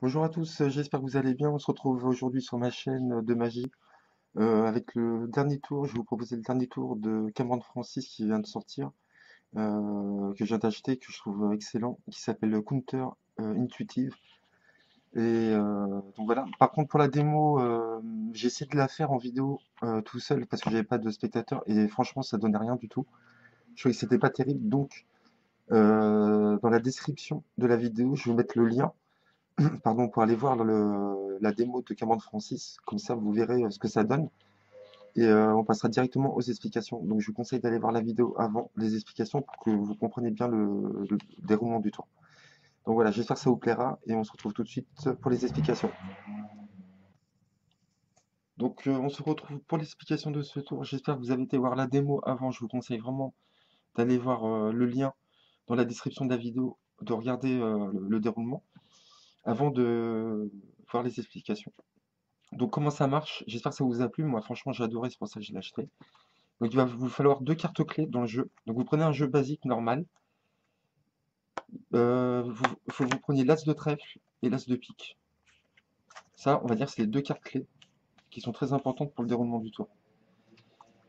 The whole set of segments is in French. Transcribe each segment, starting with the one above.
Bonjour à tous, j'espère que vous allez bien. On se retrouve aujourd'hui sur ma chaîne de magie avec le dernier tour. Je vais vous proposer le dernier tour de Cameron Francis qui vient de sortir, que je viens d'acheter, que je trouve excellent, qui s'appelle Counter Intuitive. Donc voilà. Par contre, pour la démo, j'ai essayé de la faire en vidéo tout seul parce que j'avais pas de spectateurs et franchement, ça donnait rien du tout. Je trouvais que c'était pas terrible. Donc, dans la description de la vidéo, je vais vous mettre le lien pardon, pour aller voir la démo de Cameron Francis. Comme ça, vous verrez ce que ça donne. Et on passera directement aux explications. Donc, je vous conseille d'aller voir la vidéo avant les explications pour que vous compreniez bien le déroulement du tour. Donc voilà, j'espère que ça vous plaira et on se retrouve tout de suite pour les explications. Donc, on se retrouve pour l'explication de ce tour. J'espère que vous avez été voir la démo avant. Je vous conseille vraiment d'aller voir le lien dans la description de la vidéo, de regarder le déroulement avant de voir les explications. Donc comment ça marche? J'espère que ça vous a plu. Moi, franchement, j'ai adoré, c'est pour ça que je l'ai acheté. Donc il va vous falloir deux cartes clés dans le jeu. Donc vous prenez un jeu basique normal. Il faut que vous preniez l'as de trèfle et l'as de pique. Ça, on va dire que c'est les deux cartes clés qui sont très importantes pour le déroulement du tour.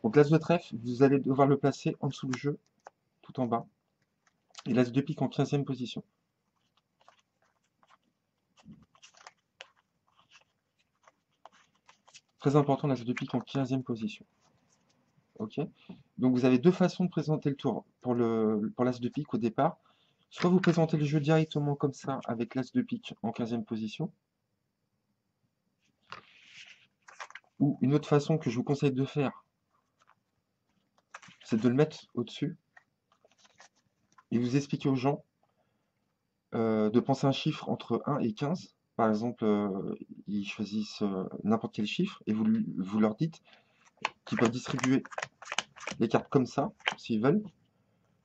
Donc l'as de trèfle, vous allez devoir le placer en dessous du jeu, tout en bas. Et l'as de pique en 15e position. Très important, l'as de pique en 15e position. Ok. Donc vous avez deux façons de présenter le tour pour l'as de pique au départ. Soit vous présentez le jeu directement comme ça, avec l'as de pique en 15e position, ou une autre façon que je vous conseille de faire, c'est de le mettre au-dessus et vous expliquer aux gens de penser un chiffre entre 1 et 15. Par exemple, ils choisissent n'importe quel chiffre et vous leur dites qu'ils peuvent distribuer les cartes comme ça, s'ils veulent,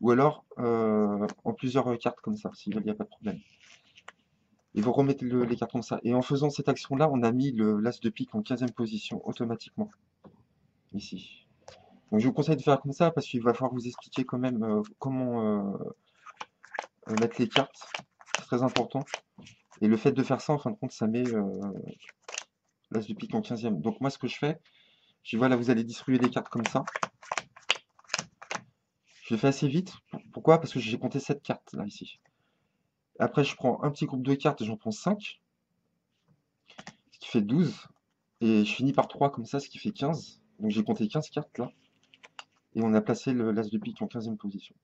ou alors en plusieurs cartes comme ça, s'ils veulent, il n'y a pas de problème. Et vous remettez les cartes comme ça. Et en faisant cette action-là, on a mis l'as de pique en 15e position automatiquement, ici. Donc je vous conseille de faire comme ça parce qu'il va falloir vous expliquer quand même comment mettre les cartes. C'est très important. Et le fait de faire ça, en fin de compte, ça met l'as de pique en 15e. Donc moi, ce que je fais, je dis voilà, vous allez distribuer les cartes comme ça. Je le fais assez vite. Pourquoi? Parce que j'ai compté 7 cartes, là, ici. Après, je prends un petit groupe de cartes et j'en prends 5, ce qui fait 12. Et je finis par 3 comme ça, ce qui fait 15. Donc j'ai compté 15 cartes, là. Et on a placé l'as de pique en 15e position.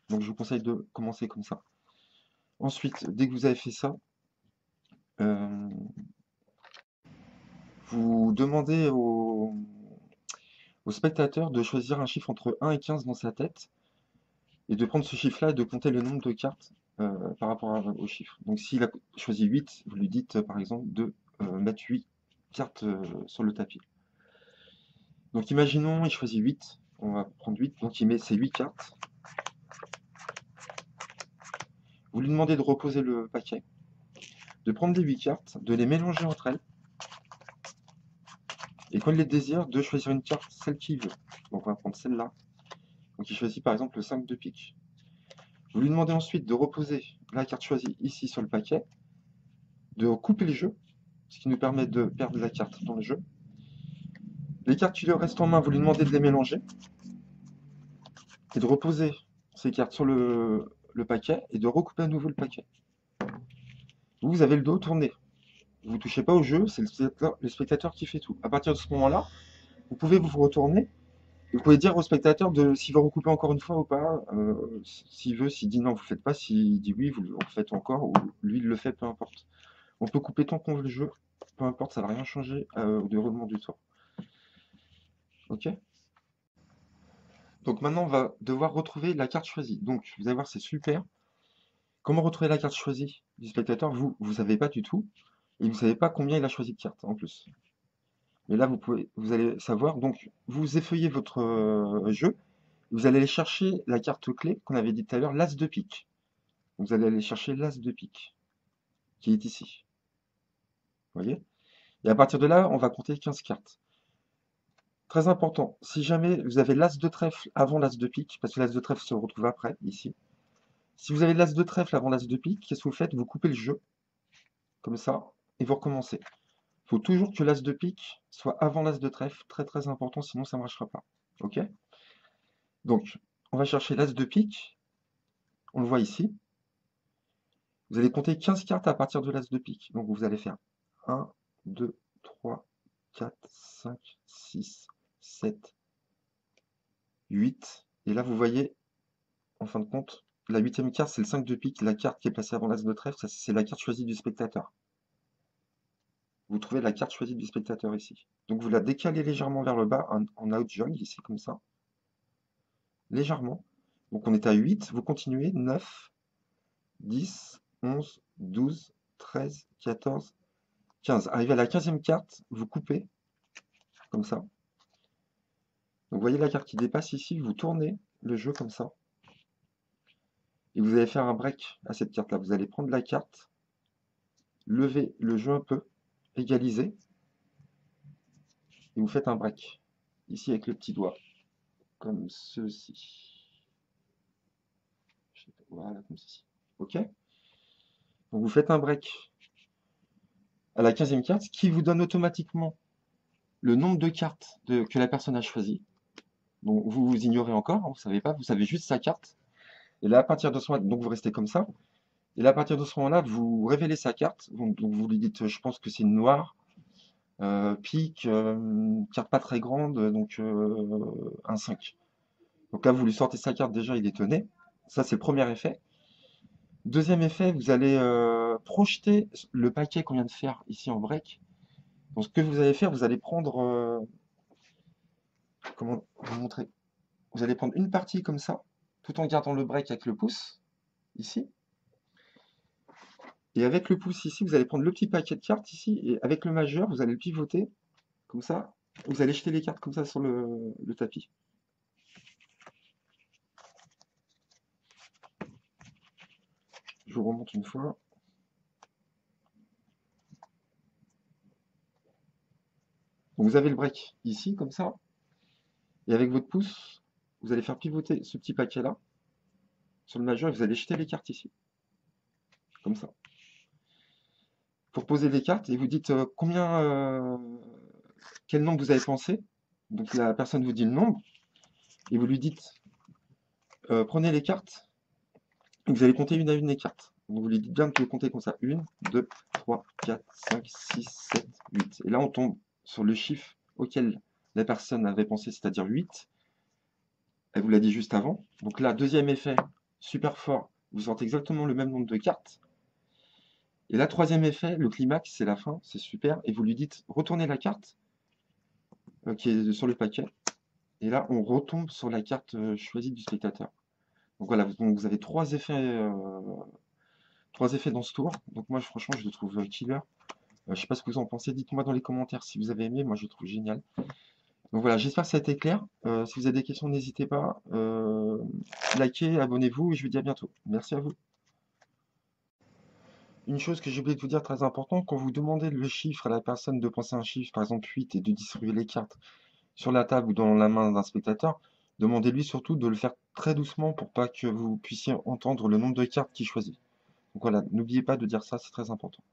Donc je vous conseille de commencer comme ça. Ensuite, dès que vous avez fait ça, euh, vous demandez au spectateur de choisir un chiffre entre 1 et 15 dans sa tête et de prendre ce chiffre-là et de compter le nombre de cartes par rapport au chiffre. Donc s'il a choisi 8, vous lui dites par exemple de mettre 8 cartes sur le tapis. Donc imaginons, il choisit 8, on va prendre 8, donc il met ses 8 cartes. Vous lui demandez de reposer le paquet, de prendre les 8 cartes, de les mélanger entre elles, et quand il les désire, de choisir une carte, celle qu'il veut. Donc on va prendre celle-là. Donc il choisit par exemple le 5 de pique. Vous lui demandez ensuite de reposer la carte choisie ici sur le paquet, de couper le jeu, ce qui nous permet de perdre la carte dans le jeu. Les cartes qui lui restent en main, vous lui demandez de les mélanger et de reposer ces cartes sur le paquet et de recouper à nouveau le paquet. Vous avez le dos tourné. Vous ne touchez pas au jeu, c'est le spectateur qui fait tout. À partir de ce moment-là, vous pouvez vous retourner. Vous pouvez dire au spectateur s'il veut recouper encore une fois ou pas. S'il veut, s'il dit non, vous ne le faites pas. S'il dit oui, vous le faites encore. Ou lui, il le fait, peu importe. On peut couper tant qu'on veut le jeu. Peu importe, ça ne va rien changer au déroulement du tour. Ok? Donc maintenant, on va devoir retrouver la carte choisie. Donc, vous allez voir, c'est super. Comment retrouver la carte choisie du spectateur? Vous ne savez pas du tout. Et vous ne savez pas combien il a choisi de cartes en plus. Mais là, vous allez savoir. Donc, vous effeuillez votre jeu. Vous allez aller chercher la carte clé qu'on avait dit tout à l'heure, l'as de pique. Vous allez aller chercher l'as de pique, qui est ici. Vous voyez? Et à partir de là, on va compter 15 cartes. Très important, si jamais vous avez l'as de trèfle avant l'as de pique, parce que l'as de trèfle se retrouve après, ici. Si vous avez l'as de trèfle avant l'as de pique, qu'est-ce que vous faites? Vous coupez le jeu. comme ça, et vous recommencez. Il faut toujours que l'as de pique soit avant l'as de trèfle, très très important, sinon ça ne marchera pas. Ok? Donc, on va chercher l'as de pique, on le voit ici. Vous allez compter 15 cartes à partir de l'as de pique. Donc vous allez faire 1, 2, 3, 4, 5, 6, 7, 8. Et là, vous voyez, en fin de compte, la huitième carte, c'est le 5 de pique. La carte qui est placée avant l'as de trèfle, c'est la carte choisie du spectateur. Vous trouvez la carte choisie du spectateur ici. Donc vous la décalez légèrement vers le bas, en out jog, ici, comme ça. Légèrement. Donc on est à 8, vous continuez, 9, 10, 11, 12, 13, 14, 15. Arrivé à la 15e carte, vous coupez, comme ça. Donc vous voyez la carte qui dépasse ici, vous tournez le jeu comme ça. Et vous allez faire un break à cette carte-là. Vous allez prendre la carte, lever le jeu un peu, égaliser, et vous faites un break. Ici avec le petit doigt, comme ceci. Voilà, comme ceci. OK? Donc vous faites un break à la 15e carte, ce qui vous donne automatiquement le nombre de cartes que la personne a choisi. Donc vous ignorez encore, hein, vous ne savez pas, vous savez juste sa carte. Et là, à partir de ce moment-là, donc vous restez comme ça. Et là, à partir de ce moment-là, vous révélez sa carte. Donc vous lui dites, je pense que c'est une noire, pique, carte pas très grande, donc un 5. Donc là, vous lui sortez sa carte, déjà, il est étonné. Ça, c'est le premier effet. Deuxième effet, vous allez projeter le paquet qu'on vient de faire ici en break. Donc ce que vous allez faire, vous allez prendre, comment vous montrer? Vous allez prendre une partie comme ça, tout en gardant le break avec le pouce, ici. Et avec le pouce ici, vous allez prendre le petit paquet de cartes ici, et avec le majeur, vous allez le pivoter, comme ça. Vous allez jeter les cartes comme ça sur le tapis. Je vous remonte une fois. Donc vous avez le break ici, comme ça. Et avec votre pouce, vous allez faire pivoter ce petit paquet-là sur le majeur et vous allez jeter les cartes ici. Comme ça. Pour poser les cartes et vous dites quel nombre vous avez pensé. Donc la personne vous dit le nombre et vous lui dites prenez les cartes et vous allez compter une à une les cartes. Donc vous lui dites bien de compter comme ça. 1, 2, 3, 4, 5, 6, 7, 8. Et là on tombe sur le chiffre auquel la personne avait pensé, c'est-à-dire 8. Elle vous l'a dit juste avant. Donc là, deuxième effet, super fort, vous sortez exactement le même nombre de cartes. Et là, troisième effet, le climax, c'est la fin, c'est super. Et vous lui dites, retournez la carte qui est sur le paquet. Et là, on retombe sur la carte choisie du spectateur. Donc voilà, donc vous avez trois effets dans ce tour. Donc moi, franchement, je le trouve killer. Je sais pas ce que vous en pensez. Dites-moi dans les commentaires si vous avez aimé. Moi, je le trouve génial. Donc voilà, j'espère que ça a été clair. Si vous avez des questions, n'hésitez pas. Likez, abonnez-vous et je vous dis à bientôt. Merci à vous. Une chose que j'ai oublié de vous dire très important, quand vous demandez le chiffre à la personne de penser un chiffre, par exemple 8, et de distribuer les cartes sur la table ou dans la main d'un spectateur, demandez-lui surtout de le faire très doucement pour pas que vous puissiez entendre le nombre de cartes qu'il choisit. Donc voilà, n'oubliez pas de dire ça, c'est très important.